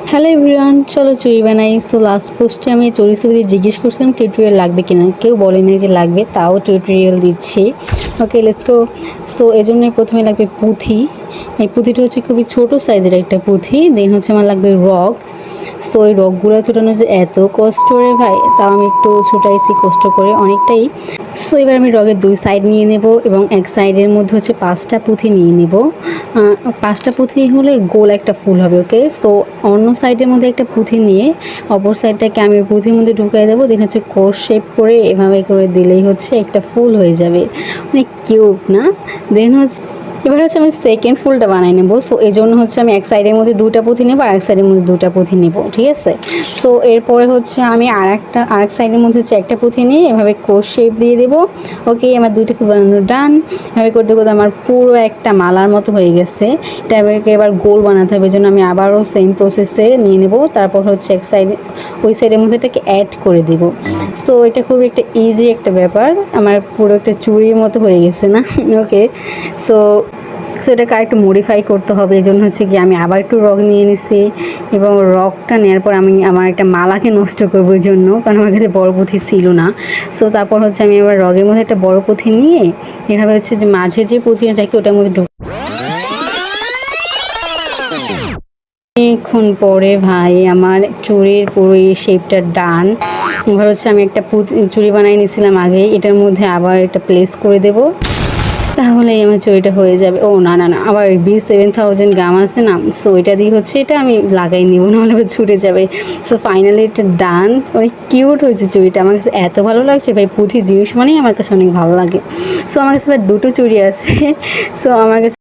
Hello everyone, চলো চুড়ি বানাই। সো লাস্ট পোস্টে আমি চুড়ি ছবি জিজ্ঞেস করছিলাম টিউটোরিয়াল লাগবে কিনা, কেউ বলেনি যে লাগবে, তাও টিউটোরিয়াল দিচ্ছি। ওকে, লেটস গো। সো এই জন্যই প্রথমে লাগবে পুঁথি। এই পুঁথিটা হচ্ছে খুবই ছোট সাইজের একটা পুঁথি। দেন হচ্ছে আমার লাগবে রক। সো এই রকগুলো ছোটানো যে এত কষ্ট রে ভাই, তাও আমি একটু ছোটাইছি কষ্ট করে অনেকটাই। সো এবার আমি রগের দুই সাইড নিয়ে নেব এবং এক সাইডের মধ্যে হচ্ছে 5টা পুঁথি নিয়ে নেব। 5টা পুঁথি হলে গোল একটা ফুল হবে। ওকে, সো অন্য সাইডের মধ্যে একটা পুঁথি নিয়ে অপর সাইডটাকে আমি পুঁথির মধ্যে ঢুকিয়ে দেবো। দেন হচ্ছে ক্রস শেপ করে এভাবে করে দিলেই হচ্ছে একটা ফুল হয়ে যাবে। অনেক কিউট না? দেন হচ্ছে এবার হচ্ছে আমি সেকেন্ড ফুলটা বানাই নেবো। সো এই জন্য হচ্ছে আমি এক সাইডের মধ্যে 2টা পুঁথি নেবো আর এক সাইডের মধ্যে 2টা পুঁথি নেবো, ঠিক আছে? সো এরপরে হচ্ছে আমি আরেক সাইডের মধ্যে হচ্ছে একটা পুঁথি নিয়ে এভাবে ক্রস শেপ দিয়ে দেবো। ওকে, আমার 2টা ফুল বানানো ডান। এভাবে করতে করতে আমার পুরো একটা মালার মতো হয়ে গেছে। এটাকে এবার গোল বানাতে হবে, এই জন্য আমি আবারও সেম প্রসেসে নিয়ে নেব। তারপর হচ্ছে এক সাইডে ওই সাইডের মধ্যে এটাকে অ্যাড করে দিব। সো এটা খুবই একটা ইজি একটা ব্যাপার, আমার পুরো একটা চুড়ির মতো হয়ে গেছে না? ওকে, সো এটাকে আর একটু মডিফাই করতে হবে। এই জন্য হচ্ছে কি আমি আবার একটু রক নিয়ে নিছি এবং রকটা নেওয়ার পর আমি আমার একটা মালাকে নষ্ট করবো এই জন্য, কারণ আমার কাছে বড় পুঁথি ছিল না। সো তারপর হচ্ছে আমি আবার রগের মধ্যে একটা বড় পুঁথি নিয়ে এভাবে হচ্ছে যে মাঝে যে পুঁথিটা থাকে ওটার মধ্যে অনেকক্ষণ পরে ভাই আমার চুড়ির পুরো এই শেপটা ডান। এবার হচ্ছে আমি একটা চুড়ি বানাই নিয়েছিলাম আগে, এটার মধ্যে আবার একটা প্লেস করে দেব, তাহলেই আমার চুড়িটা হয়ে যাবে। ও না না না, আবার B7000 গাম আছে না, সো এটা দিয়ে হচ্ছে এটা আমি লাগাই নিব, নাহলে আবার ছুটে যাবে। সো ফাইনালি এটা ডান। অনেক কিউট হয়েছে চুড়িটা, আমার কাছে এত ভালো লাগছে ভাই। পুঁথি জিনিস মানেই আমার কাছে অনেক ভালো লাগে। সো আমার কাছে এবার 2টো চুড়ি আছে। সো আমার কাছে